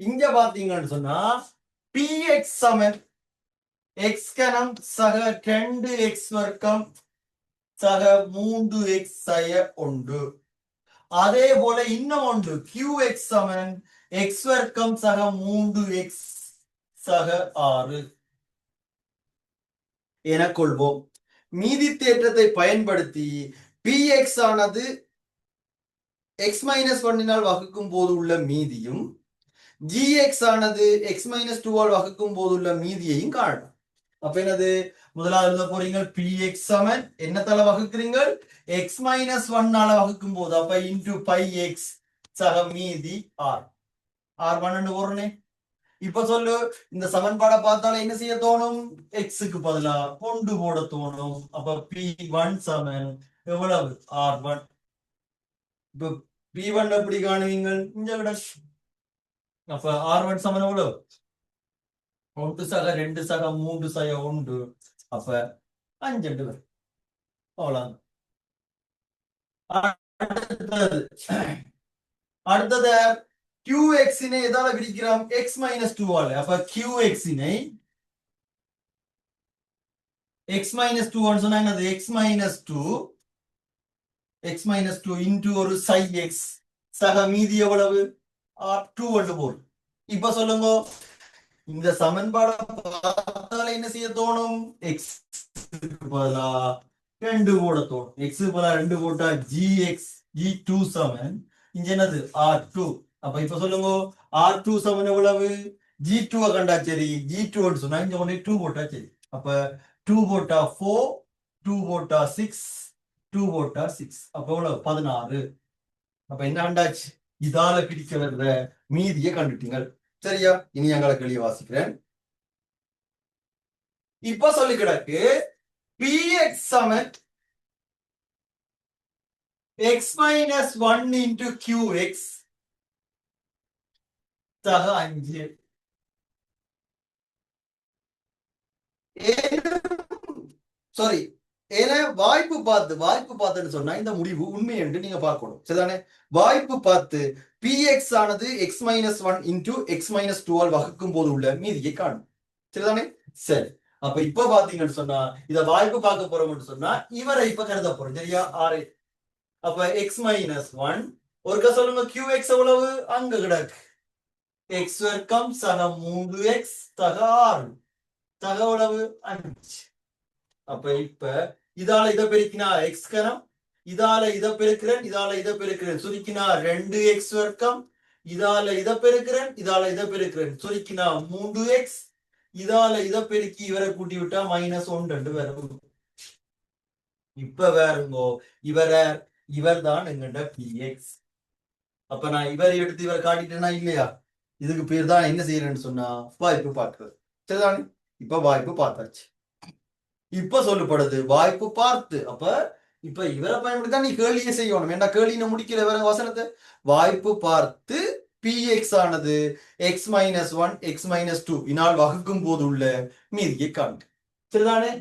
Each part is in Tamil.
இங்க பாத்தீங்கன்னு சொன்னா px சமன் x கனம் சக 2x வர்க்கம் சக 3x சய 1. அதே போல இன்னும் ஒன்று qx சமன் x வர்க்கம் சக 3x சக 6 என கொள்வோம். மீதி தேற்றத்தை பயன்படுத்தி px ஆனது x-1 வகுக்கும் போது உள்ள மீதியும் gx ஆனது x-2 வகுக்கும் போது உள்ள மீதியையும் காணலாம். அப்ப என்னது முதலாவது எழுத போறீங்க px சமன் என்னத்தால வகுக்கிறீங்க x-1 வகுக்கும் போது அப்ப இன்டு πx சக மீதி r r1 போறனே. இப்ப சொல்லு இந்த சமன்பாடை பார்த்தால என்ன செய்ய தோணும் x-க்கு பதிலா 1 போட தோணும். அப்ப p1 சமன் எவ்வளவு r1. இப்ப p1 எப்படி காணுவீங்க இங்க விட. அப்ப r1 சமன் எவ்வளவு 1 சக 2 சக 3 சக 1. அப்ப 5 வரும். அவ்வளவு. அடுத்தது qx னை எதால பிரிக்கிறோம் x-2 ஆல. அப்ப qx னை x-2 சொன்னா என்னது x-2 இன்டு ஒரு psi x சக மீதி எவ்வளவு r2 போல். இப்ப சொல்லுங்க இந்த சமன்பாடை பார்த்தால என்ன செய்ய தோணும் x பதிலா 2 போட தோணும். x பதிலா 2 போட்டா gx g2 சமன் இங்க என்னது r2. அப்ப இப்ப சொல்லுங்க r2 சமன் எவ்வளவு g2 கண்டா சரி g2 சொன்னா இங்க கொண்டு 2 போட்டா சரி. அப்ப 2 போட்டா 4 2 போட்டா 6 2 போட்டா 6 அப்ப எவ்வளவு 16. அப்ப என்ன கண்டாச்சு இதால பிரிக்க வர்ற மீதியை கண்டுட்டீங்க. சரியா? இனி எங்களை கேள்வி வாசிக்கிறேன். இப்ப சொல்லி கிடக்கு px சமன் x-1 into qx சக 5. சாரி ஏன்னா வாய்ப்பு பார்த்துன்னு சொன்னா இந்த முடிவு உண்மை என்று நீங்க பார்க்கணும். சரிதானே? வாய்ப்பு பார்த்து px ஆனது x-1 into x-2 வகுக்கும் போது உள்ள மீதியை காணும். சரிதானே? சரி. அப்ப இப்ப பாத்தீங்கன்னு சொன்னா இத வாய்ப்பு பார்க்க போறோம்னு சொன்னா இவரை இப்ப கருத போறோம். சரியா? ஆறு. அப்ப x-1 ஒருக்க சொல்லுங்க qx எவ்வளவு அங்க கிடக்கு x வர்க்கம் சக 3x சக 6 சக எவ்வளவு 5. அப்ப இப்ப இதால இதை பெருக்கினா x கனம் இதால இதை பெருக்கிறேன் இதால இதை பெருக்கிறேன் சுருக்கினா 2x வர்க்கம் இதால இதை பெருக்கிறேன் இதால இதை பெருக்கிறேன் சுருக்கினா 3x இதால இதை பெருக்கி இவரை கூட்டி விட்டா -1 வரும். இப்ப வேறுங்கோ இவர் தான் எங்கண்ட px. அப்ப நான் இவரை எடுத்து இவரை காட்டிட்டேன்னா இல்லையா? இதுக்கு பேர் தான் என்ன செய்யறேன்னு சொன்னா வாய்ப்பு பார்க்கிறது. சரிதானே? இப்ப வாய்ப்பு பார்த்தாச்சு. இப்ப சொல்லப்படுது வாய்ப்பு பார்த்து. அப்ப இப்ப இவரை பயன்படுத்தி நீ கேள்வியை செய்யணும். என்ன கேள்வியை முடிக்கிற வேற வசனத்தை வாய்ப்பு பார்த்து px ஆனது x-1 x-2 இனால் வகுக்கும் போது உள்ள மீதியை காண்க. சரிதானே?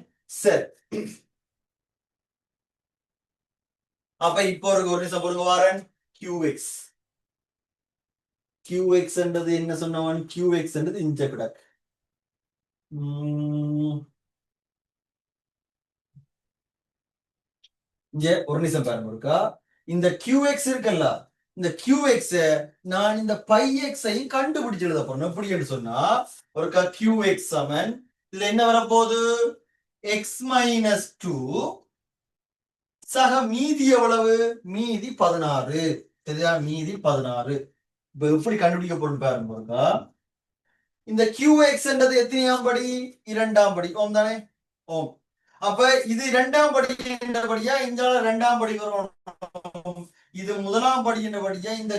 சரி. அப்ப இப்போ ஒரு நிமிஷம் பொருங்க வாரன் qx என்றது என்ன சொன்னவன் qx என்றது இஞ்ச கிடக்கு. இங்க ஒரு நிமிஷம் பாருங்க இருக்கா இந்த qx இருக்குல்ல இந்த qx நான் இந்த πx ஐயும் கண்டுபிடிச்சு எழுத போறேன். எப்படி சொன்னா ஒருக்கா qx சமன் இதுல என்ன வரப்போகுது x-2 சக மீதி எவ்வளவு மீதி 16. சரியா? மீதி 16. இப்ப எப்படி கண்டுபிடிக்க போறோம் பாருங்க இருக்கா இந்த qx என்றது எத்தனையாம் படி 2ஆம் படி. ஓம் தானே? ஓம். அப்ப இது 2ஆம் படி என்றபடியா இந்த 2ஆம் படி வரும். இது முதலாம் படி என்றபடியா இந்த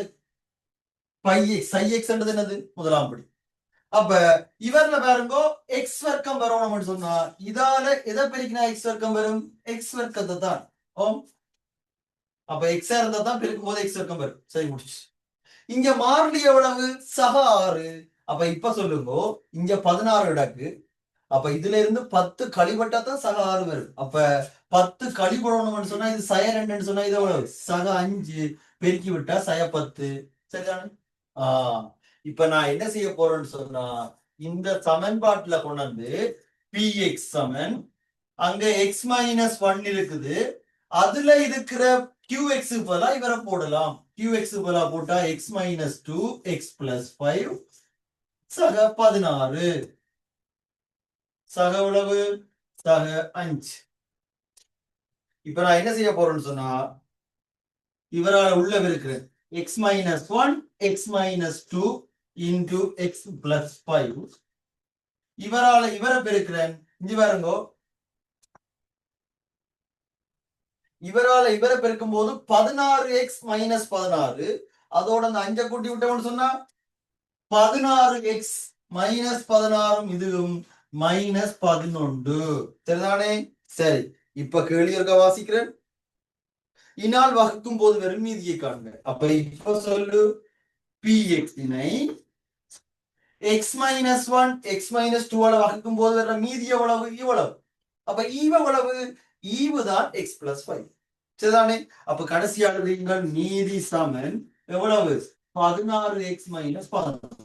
πx என்றது என்னது முதலாம் படி. அப்ப இவர்ல பாருங்க x வர்க்கம் வரணும்னு சொன்னா இதால எதை பெருக்கினா x வர்க்கம் வரும் x வர்க்கத்தை தான். ஓம். அப்ப x இருந்தா தான் பெருக்கும் போது x வர்க்கம் வரும். சரி, முடிச்சு. இங்க மாறிலி எவ்வளவு சக 6. அப்ப இப்ப சொல்லுங்க இங்க 16 கிடக்கு. அப்ப இதுல இருந்து 10 கழிவட்டா தான் சக 6 வரும். அப்ப 10 கழிபடணும்னு சொன்னா இது சய 2 சொன்னா இது எவ்வளவு சக 5 பெருக்கி விட்டா சய 10. சரிதானே? இப்ப நான் என்ன செய்ய போறேன்னு சொன்னா இந்த சமன்பாட்டுல கொண்டு வந்து px சமன் அங்க x மைனஸ் 1 இருக்குது அதுல இருக்கிற qx பதிலா இவரை போடலாம் qx பதிலா போட்டா x மைனஸ் 2 x பிளஸ் 5 சக 16 சக உளவு சக 5. இப்ப நான் என்ன செய்ய போறேன்னு சொன்னா இவரால உள்ள இருக்கிறேன் x minus 1 x minus 2 into x plus 5 இவரால இவரை பெருக்கிறேன் இங்க பாருங்க இவரால இவரை பெருக்கும் போது 16x மைனஸ் 16 அதோட அந்த 5 கூட்டி விட்டோம்னு சொன்னா 16x மைனஸ் 16 இதுவும் மைனஸ் 11 சரிதானே சரி இப்ப கேள்வி இருக்க வாசிக்கிறேன் இனால் வகுக்கும் போது வெறும் மீதியை காண்க அப்ப இப்ப சொல்லு px இனை x minus 1 x minus 2 வகுக்கும் போது வர்ற மீதி எவ்வளவு இவ்வளவு அப்ப எவ்வளவு ஈவுதான் x பிளஸ் 5 சரிதானே அப்ப கடைசியாக நீங்கள் மீதி சமன் எவ்வளவு 16x மைனஸ் 16